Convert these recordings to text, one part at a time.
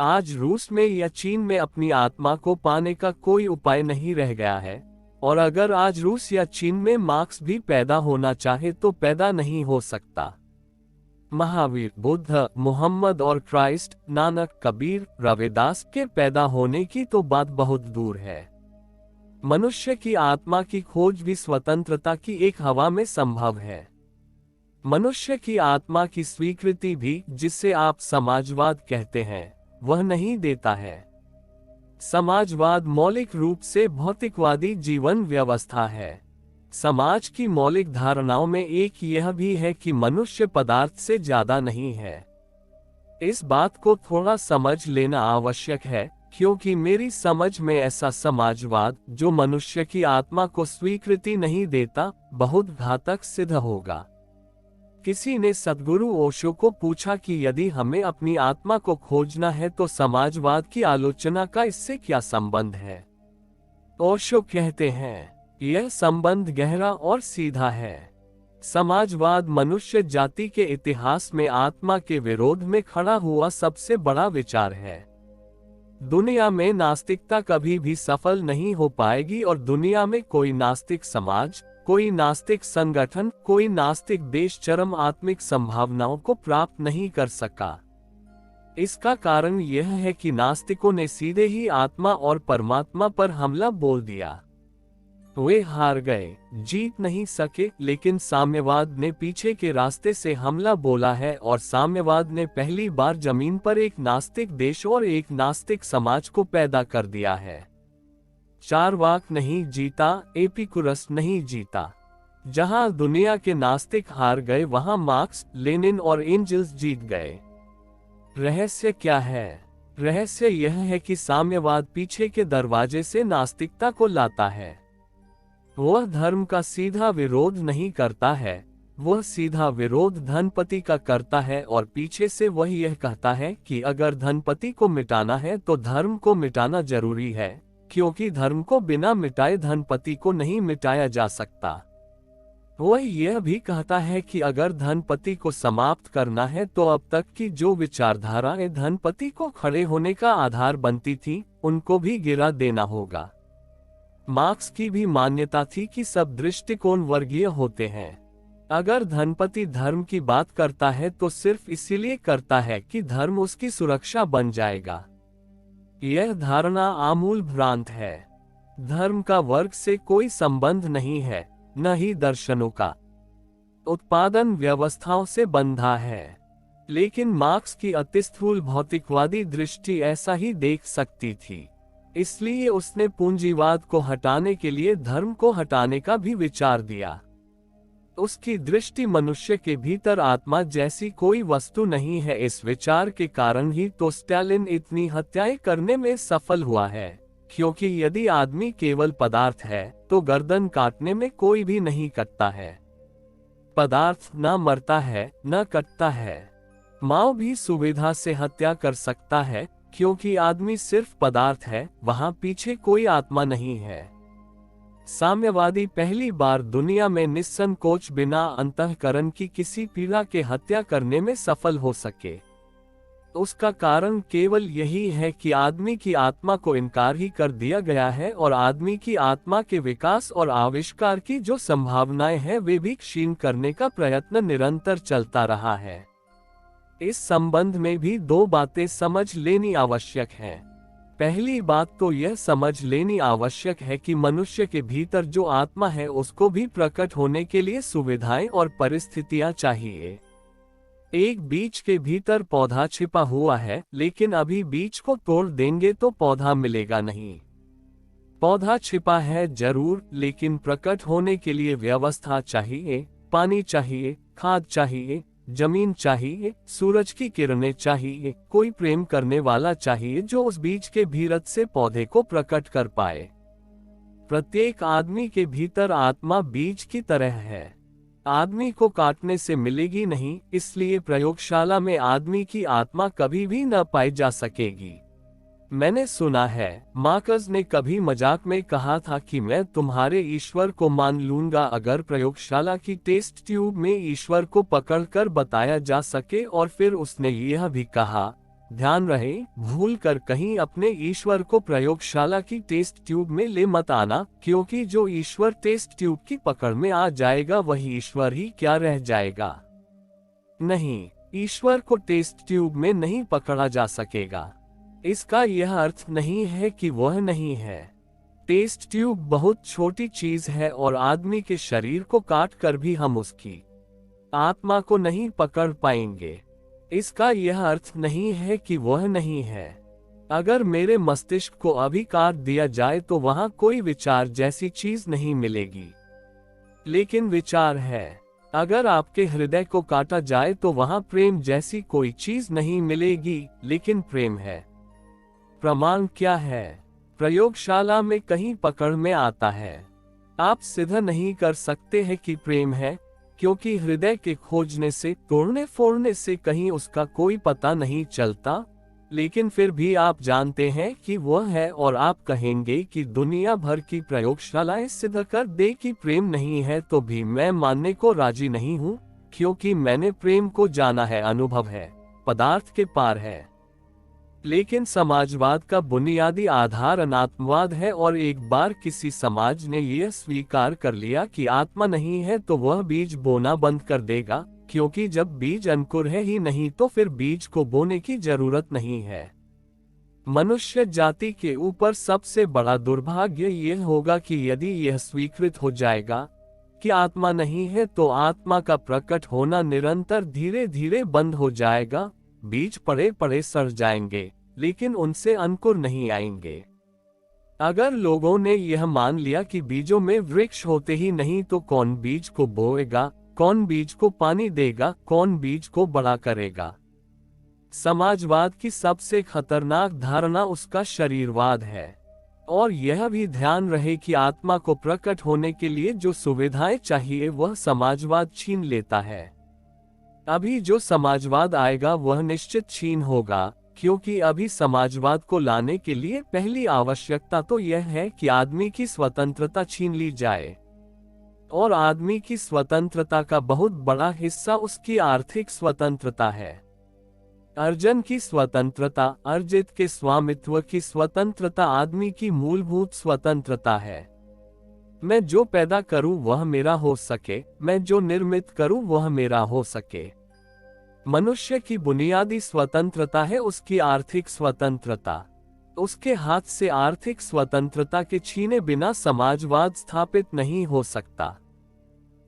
आज रूस में या चीन में अपनी आत्मा को पाने का कोई उपाय नहीं रह गया है, और अगर आज रूस या चीन में मार्क्स भी पैदा होना चाहे तो पैदा नहीं हो सकता। महावीर, बुद्ध, मोहम्मद और क्राइस्ट, नानक, कबीर, रविदास के पैदा होने की तो बात बहुत दूर है। मनुष्य की आत्मा की खोज भी स्वतंत्रता की एक हवा में संभव है। मनुष्य की आत्मा की स्वीकृति भी, जिसे आप समाजवाद कहते हैं, वह नहीं देता है। समाजवाद मौलिक रूप से भौतिकवादी जीवन व्यवस्था है। समाज की मौलिक धारणाओं में एक यह भी है कि मनुष्य पदार्थ से ज्यादा नहीं है। इस बात को थोड़ा समझ लेना आवश्यक है, क्योंकि मेरी समझ में ऐसा समाजवाद जो मनुष्य की आत्मा को स्वीकृति नहीं देता, बहुत घातक सिद्ध होगा। किसी ने सद्गुरु ओशो को पूछा कि यदि हमें अपनी आत्मा को खोजना है तो समाजवाद की आलोचना का इससे क्या संबंध है। ओशो कहते हैं, यह संबंध गहरा और सीधा है। समाजवाद मनुष्य जाति के इतिहास में आत्मा के विरोध में खड़ा हुआ सबसे बड़ा विचार है। दुनिया में नास्तिकता कभी भी सफल नहीं हो पाएगी और दुनिया में कोई नास्तिक समाज, कोई नास्तिक संगठन, कोई नास्तिक देश चरम आत्मिक संभावनाओं को प्राप्त नहीं कर सका। इसका कारण यह है कि नास्तिकों ने सीधे ही आत्मा और परमात्मा पर हमला बोल दिया। वे हार गए, जीत नहीं सके, लेकिन साम्यवाद ने पीछे के रास्ते से हमला बोला है और साम्यवाद ने पहली बार जमीन पर एक नास्तिक देश और एक नास्तिक समाज को पैदा कर दिया है। चारवाक नहीं जीता, एपिकुरस नहीं जीता। जहां दुनिया के नास्तिक हार गए, वहां मार्क्स, लेनिन और एंजल्स जीत गए। रहस्य क्या है? रहस्य यह है कि साम्यवाद पीछे के दरवाजे से नास्तिकता को लाता है। वह धर्म का सीधा विरोध नहीं करता है, वह सीधा विरोध धनपति का करता है और पीछे से वह यह कहता है कि अगर धनपति को मिटाना है तो धर्म को मिटाना जरूरी है, क्योंकि धर्म को बिना मिटाए धनपति को नहीं मिटाया जा सकता। वह यह भी कहता है कि अगर धनपति को समाप्त करना है तो अब तक की जो विचारधाराएं धनपति को खड़े होने का आधार बनती थी, उनको भी गिरा देना होगा। मार्क्स की भी मान्यता थी कि सब दृष्टिकोण वर्गीय होते हैं। अगर धनपति धर्म की बात करता है तो सिर्फ इसीलिए करता है कि धर्म उसकी सुरक्षा बन जाएगा। यह धारणा आमूल भ्रांत है। धर्म का वर्ग से कोई संबंध नहीं है, न ही दर्शनों का। उत्पादन व्यवस्थाओं से बंधा है। लेकिन मार्क्स की अतिस्थूल भौतिकवादी दृष्टि ऐसा ही देख सकती थी, इसलिए उसने पूंजीवाद को हटाने के लिए धर्म को हटाने का भी विचार दिया। उसकी दृष्टि मनुष्य के भीतर आत्मा जैसी कोई वस्तु नहीं है। इस विचार के कारण ही तो स्टालिन इतनी हत्याएं करने में सफल हुआ है, क्योंकि यदि आदमी केवल पदार्थ है तो गर्दन काटने में कोई भी नहीं कटता है। पदार्थ न मरता है न कटता है। माओ भी सुविधा से हत्या कर सकता है, क्योंकि आदमी सिर्फ पदार्थ है, वहां पीछे कोई आत्मा नहीं है। साम्यवादी पहली बार दुनिया में निस्संकोच बिना अंतःकरण की किसी पीड़ा के हत्या करने में सफल हो सके। उसका कारण केवल यही है कि आदमी की आत्मा को इनकार ही कर दिया गया है और आदमी की आत्मा के विकास और आविष्कार की जो संभावनाएं हैं वे भी क्षीण करने का प्रयत्न निरंतर चलता रहा है। इस संबंध में भी दो बातें समझ लेनी आवश्यक हैं। पहली बात तो यह समझ लेनी आवश्यक है कि मनुष्य के भीतर जो आत्मा है उसको भी प्रकट होने के लिए सुविधाएं और परिस्थितियां चाहिए। एक बीज के भीतर पौधा छिपा हुआ है, लेकिन अभी बीज को तोड़ देंगे तो पौधा मिलेगा नहीं। पौधा छिपा है जरूर, लेकिन प्रकट होने के लिए व्यवस्था चाहिए, पानी चाहिए, खाद चाहिए, जमीन चाहिए, सूरज की किरणें चाहिए, कोई प्रेम करने वाला चाहिए जो उस बीज के भीतर से पौधे को प्रकट कर पाए। प्रत्येक आदमी के भीतर आत्मा बीज की तरह है। आदमी को काटने से मिलेगी नहीं, इसलिए प्रयोगशाला में आदमी की आत्मा कभी भी न पाई जा सकेगी। मैंने सुना है मार्क्स ने कभी मजाक में कहा था कि मैं तुम्हारे ईश्वर को मान लूंगा अगर प्रयोगशाला की टेस्ट ट्यूब में ईश्वर को पकड़कर बताया जा सके, और फिर उसने यह भी कहा, ध्यान रहे, भूल कर कहीं अपने ईश्वर को प्रयोगशाला की टेस्ट ट्यूब में ले मत आना, क्योंकि जो ईश्वर टेस्ट ट्यूब की पकड़ में आ जाएगा वही ईश्वर ही क्या रह जाएगा। नहीं, ईश्वर को टेस्ट ट्यूब में नहीं पकड़ा जा सकेगा। इसका यह अर्थ नहीं है कि वह नहीं है। टेस्ट ट्यूब बहुत छोटी चीज है और आदमी के शरीर को काट कर भी हम उसकी आत्मा को नहीं पकड़ पाएंगे। इसका यह अर्थ नहीं है कि वह नहीं है। अगर मेरे मस्तिष्क को अभी काट दिया जाए तो वहां कोई विचार जैसी चीज नहीं मिलेगी, लेकिन विचार है। अगर आपके हृदय को काटा जाए तो वहां प्रेम जैसी कोई चीज नहीं मिलेगी, लेकिन प्रेम है। प्रमाण क्या है? प्रयोगशाला में कहीं पकड़ में आता है। आप सिद्ध नहीं कर सकते हैं कि प्रेम है, क्योंकि हृदय के खोजने से, तोड़ने फोड़ने से कहीं उसका कोई पता नहीं चलता। लेकिन फिर भी आप जानते हैं कि वह है, और आप कहेंगे कि दुनिया भर की प्रयोगशालाएं सिद्ध कर दे कि प्रेम नहीं है, तो भी मैं मानने को राजी नहीं हूँ, क्योंकि मैंने प्रेम को जाना है, अनुभव है, पदार्थ के पार है। लेकिन समाजवाद का बुनियादी आधार अनात्मवाद है, और एक बार किसी समाज ने यह स्वीकार कर लिया कि आत्मा नहीं है तो वह बीज बोना बंद कर देगा, क्योंकि जब बीज अंकुर है ही नहीं तो फिर बीज को बोने की जरूरत नहीं है। मनुष्य जाति के ऊपर सबसे बड़ा दुर्भाग्य यह होगा कि यदि यह स्वीकृत हो जाएगा कि आत्मा नहीं है तो आत्मा का प्रकट होना निरंतर धीरे धीरे बंद हो जाएगा। बीज पड़े पड़े सड़ जाएंगे, लेकिन उनसे अंकुर नहीं आएंगे। अगर लोगों ने यह मान लिया कि बीजों में वृक्ष होते ही नहीं तो कौन बीज को बोएगा, कौन बीज को पानी देगा, कौन बीज को बड़ा करेगा? समाजवाद की सबसे खतरनाक धारणा उसका शरीरवाद है। और यह भी ध्यान रहे कि आत्मा को प्रकट होने के लिए जो सुविधाएं चाहिए वह समाजवाद छीन लेता है। अभी जो समाजवाद आएगा वह निश्चित छीन होगा, क्योंकि अभी समाजवाद को लाने के लिए पहली आवश्यकता तो यह है कि आदमी की स्वतंत्रता छीन ली जाए। और आदमी की स्वतंत्रता का बहुत बड़ा हिस्सा उसकी आर्थिक स्वतंत्रता है। अर्जन की स्वतंत्रता, अर्जित के स्वामित्व की स्वतंत्रता आदमी की मूलभूत स्वतंत्रता है। मैं जो पैदा करूं वह मेरा हो सके, मैं जो निर्मित करूं वह मेरा हो सके। मनुष्य की बुनियादी स्वतंत्रता है उसकी आर्थिक स्वतंत्रता। उसके हाथ से आर्थिक स्वतंत्रता के छीने बिना समाजवाद स्थापित नहीं हो सकता।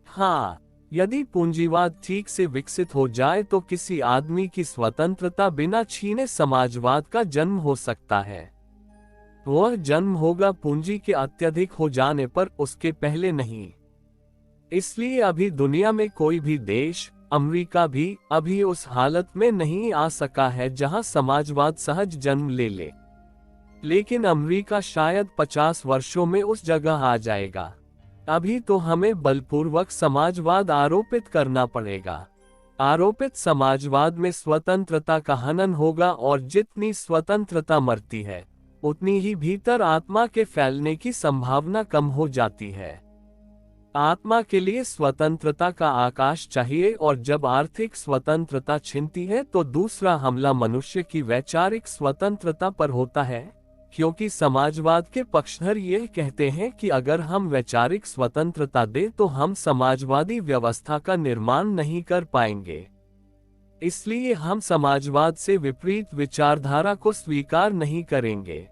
हाँ, यदि पूंजीवाद ठीक से विकसित हो जाए तो किसी आदमी की स्वतंत्रता बिना छीने समाजवाद का जन्म हो सकता है। वह जन्म होगा पूंजी के अत्यधिक हो जाने पर, उसके पहले नहीं। इसलिए अभी दुनिया में कोई भी देश, अमेरिका भी अभी उस हालत में नहीं आ सका है जहां समाजवाद सहज जन्म ले ले। लेकिन अमेरिका शायद 50 वर्षों में उस जगह आ जाएगा। अभी तो हमें बलपूर्वक समाजवाद आरोपित करना पड़ेगा। आरोपित समाजवाद में स्वतंत्रता का हनन होगा, और जितनी स्वतंत्रता मरती है उतनी ही भीतर आत्मा के फैलने की संभावना कम हो जाती है। आत्मा के लिए स्वतंत्रता का आकाश चाहिए, और जब आर्थिक स्वतंत्रता छिनती है तो दूसरा हमला मनुष्य की वैचारिक स्वतंत्रता पर होता है, क्योंकि समाजवाद के पक्षधर यह कहते हैं कि अगर हम वैचारिक स्वतंत्रता दें तो हम समाजवादी व्यवस्था का निर्माण नहीं कर पाएंगे। इसलिए हम समाजवाद से विपरीत विचारधारा को स्वीकार नहीं करेंगे।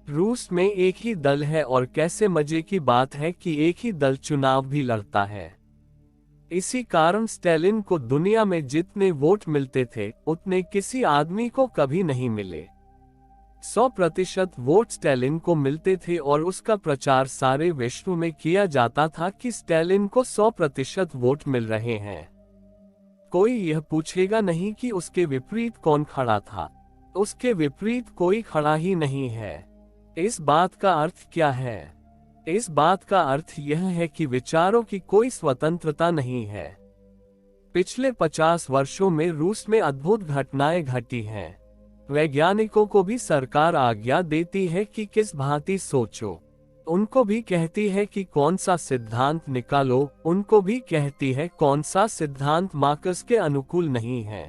रूस में एक ही दल है, और कैसे मजे की बात है कि एक ही दल चुनाव भी लड़ता है। इसी कारण स्टालिन को दुनिया में जितने वोट मिलते थे उतने किसी आदमी को कभी नहीं मिले। 100% वोट स्टालिन को मिलते थे, और उसका प्रचार सारे विश्व में किया जाता था कि स्टालिन को 100% वोट मिल रहे हैं। कोई यह पूछेगा नहीं कि उसके विपरीत कौन खड़ा था। उसके विपरीत कोई खड़ा ही नहीं है। इस बात का अर्थ क्या है? इस बात का अर्थ यह है कि विचारों की कोई स्वतंत्रता नहीं है। पिछले 50 वर्षों में रूस में अद्भुत घटनाएं घटी हैं। वैज्ञानिकों को भी सरकार आज्ञा देती है कि किस भांति सोचो। उनको भी कहती है कि कौन सा सिद्धांत निकालो। उनको भी कहती है कौन सा सिद्धांत मार्क्स के अनुकूल नहीं है।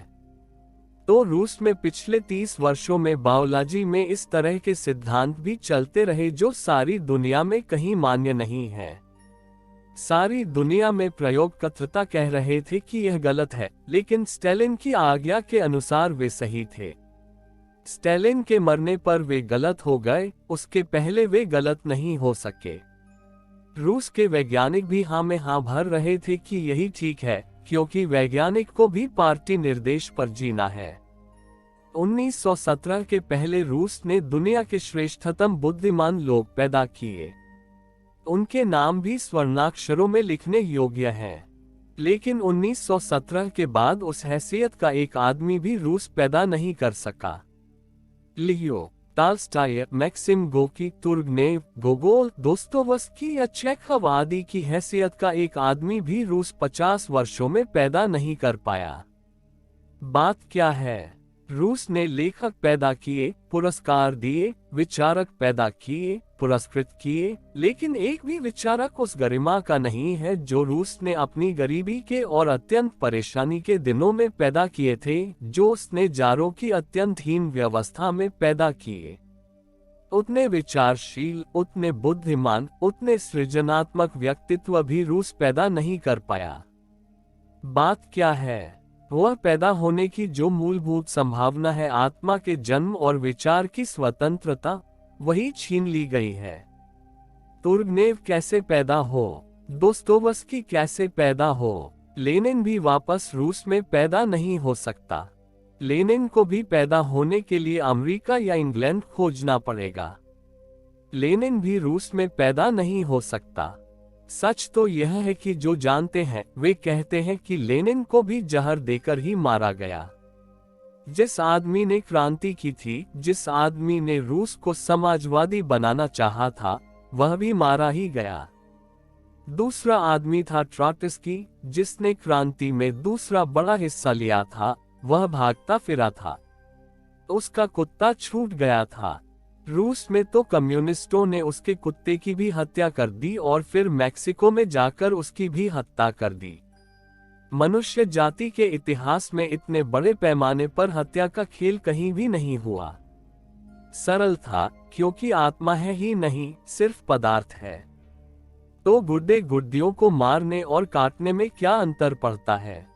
तो रूस में पिछले 30 वर्षों में बायोलॉजी में इस तरह के सिद्धांत भी चलते रहे जो सारी दुनिया में कहीं मान्य नहीं है। सारी दुनिया में प्रयोगकर्ता कह रहे थे कि यह गलत है, लेकिन स्टालिन की आज्ञा के अनुसार वे सही थे। स्टालिन के मरने पर वे गलत हो गए, उसके पहले वे गलत नहीं हो सके। रूस के वैज्ञानिक भी हाँ में हाँ भर रहे थे कि यही ठीक है, क्योंकि वैज्ञानिक को भी पार्टी निर्देश पर जीना है। 1917 के पहले रूस ने दुनिया के श्रेष्ठतम बुद्धिमान लोग पैदा किए। उनके नाम भी स्वर्णाक्षरों में लिखने योग्य हैं। लेकिन 1917 के बाद उस हैसियत का एक आदमी भी रूस पैदा नहीं कर सका। Leo Tolstoy, Maxim Gorky, Turgenev, Gogol, Dostoevsky या चेखव आदि की हैसियत का एक आदमी भी रूस 50 वर्षों में पैदा नहीं कर पाया। बात क्या है? रूस ने लेखक पैदा किए, पुरस्कार दिए, विचारक पैदा किए, पुरस्कृत किए, लेकिन एक भी विचारक उस गरिमा का नहीं है जो रूस ने अपनी गरीबी के और अत्यंत परेशानी के दिनों में पैदा किए थे, जो उसने जारों की अत्यंत हीन व्यवस्था में पैदा किए। उतने विचारशील, उतने बुद्धिमान, उतने सृजनात्मक व्यक्तित्व भी रूस पैदा नहीं कर पाया। बात क्या है? वह पैदा होने की जो मूलभूत संभावना है, आत्मा के जन्म और विचार की स्वतंत्रता, वही छीन ली गई है। तुर्गनेव कैसे पैदा हो? दोस्तोयेवस्की कैसे पैदा हो? लेनिन भी वापस रूस में पैदा नहीं हो सकता। लेनिन को भी पैदा होने के लिए अमेरिका या इंग्लैंड खोजना पड़ेगा। लेनिन भी रूस में पैदा नहीं हो सकता। सच तो यह है कि जो जानते हैं वे कहते हैं कि लेनिन को भी जहर देकर ही मारा गया। जिस आदमी ने क्रांति की थी, जिस आदमी ने रूस को समाजवादी बनाना चाहा था, वह भी मारा ही गया। दूसरा आदमी था ट्रॉट्स्की, जिसने क्रांति में दूसरा बड़ा हिस्सा लिया था। वह भागता फिरा था, उसका कुत्ता छूट गया था। रूस में तो कम्युनिस्टों ने उसके कुत्ते की भी हत्या कर दी और फिर मैक्सिको में जाकर उसकी भी हत्या कर दी। मनुष्य जाति के इतिहास में इतने बड़े पैमाने पर हत्या का खेल कहीं भी नहीं हुआ। सरल था, क्योंकि आत्मा है ही नहीं, सिर्फ पदार्थ है। तो गुर्दे गुर्दियों को मारने और काटने में क्या अंतर पड़ता है?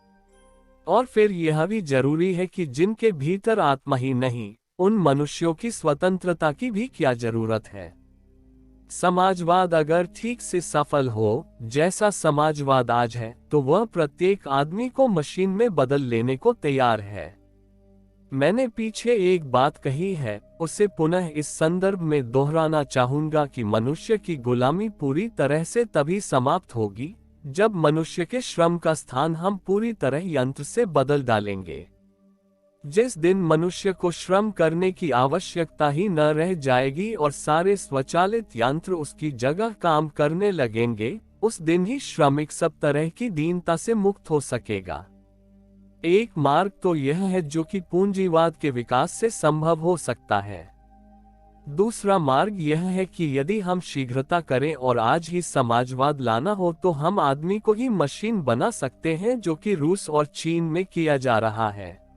और फिर यह भी जरूरी है कि जिनके भीतर आत्मा ही नहीं, उन मनुष्यों की स्वतंत्रता की भी क्या जरूरत है? समाजवाद अगर ठीक से सफल हो, जैसा समाजवाद आज है, तो वह प्रत्येक आदमी को मशीन में बदल लेने को तैयार है। मैंने पीछे एक बात कही है, उसे पुनः इस संदर्भ में दोहराना चाहूंगा कि मनुष्य की गुलामी पूरी तरह से तभी समाप्त होगी जब मनुष्य के श्रम का स्थान हम पूरी तरह यंत्र से बदल डालेंगे। जिस दिन मनुष्य को श्रम करने की आवश्यकता ही न रह जाएगी और सारे स्वचालित यंत्र उसकी जगह काम करने लगेंगे, उस दिन ही श्रमिक सब तरह की दीनता से मुक्त हो सकेगा। एक मार्ग तो यह है जो कि पूंजीवाद के विकास से संभव हो सकता है। दूसरा मार्ग यह है कि यदि हम शीघ्रता करें और आज ही समाजवाद लाना हो, तो हम आदमी को ही मशीन बना सकते हैं, जो कि रूस और चीन में किया जा रहा है।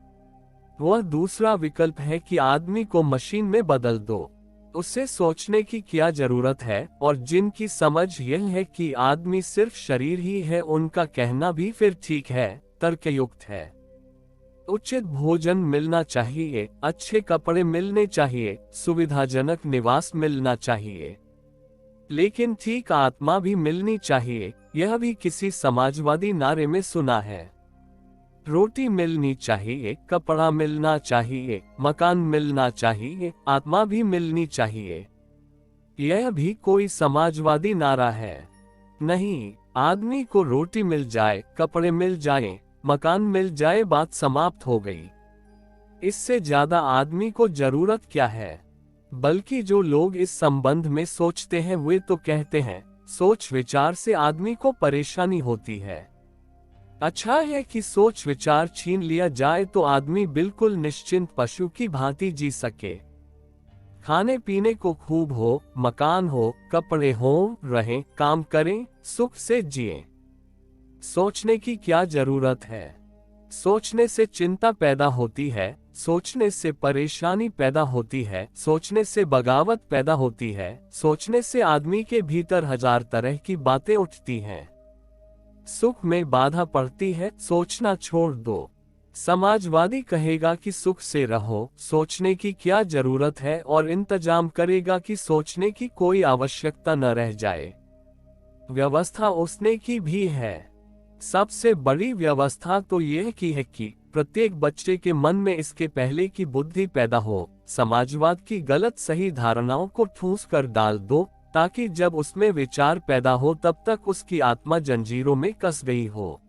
वह दूसरा विकल्प है कि आदमी को मशीन में बदल दो। उससे सोचने की क्या जरूरत है, और जिनकी समझ यह है कि आदमी सिर्फ शरीर ही है, उनका कहना भी फिर ठीक है, तर्कयुक्त है। उचित भोजन मिलना चाहिए, अच्छे कपड़े मिलने चाहिए, सुविधाजनक निवास मिलना चाहिए, लेकिन ठीक आत्मा भी मिलनी चाहिए। यह भी किसी समाजवादी नारे में सुना है। रोटी मिलनी चाहिए, कपड़ा मिलना चाहिए, मकान मिलना चाहिए, आत्मा भी मिलनी चाहिए। यह भी कोई समाजवादी नारा है? नहीं। आदमी को रोटी मिल जाए, कपड़े मिल जाए, मकान मिल जाए, बात समाप्त हो गई। इससे ज्यादा आदमी को जरूरत क्या है? बल्कि जो लोग इस संबंध में सोचते हैं वे तो कहते हैं, सोच विचार से आदमी को परेशानी होती है। अच्छा है कि सोच विचार छीन लिया जाए तो आदमी बिल्कुल निश्चिंत पशु की भांति जी सके। खाने पीने को खूब हो, मकान हो, कपड़े हो, रहें, काम करें, सुख से जिए। सोचने की क्या जरूरत है? सोचने से चिंता पैदा होती है, सोचने से परेशानी पैदा होती है, सोचने से बगावत पैदा होती है, सोचने से आदमी के भीतर हजार तरह की बातें उठती हैं। सुख में बाधा पड़ती है, सोचना छोड़ दो। समाजवादी कहेगा कि सुख से रहो, सोचने की क्या जरूरत है, और इंतजाम करेगा कि सोचने की कोई आवश्यकता न रह जाए। व्यवस्था उसने की भी है। सबसे बड़ी व्यवस्था तो यह की है कि प्रत्येक बच्चे के मन में इसके पहले की बुद्धि पैदा हो। समाजवाद की गलत सही धारणाओं को ठूंस कर डाल दो, ताकि जब उसमें विचार पैदा हो तब तक उसकी आत्मा जंजीरों में कस गई हो।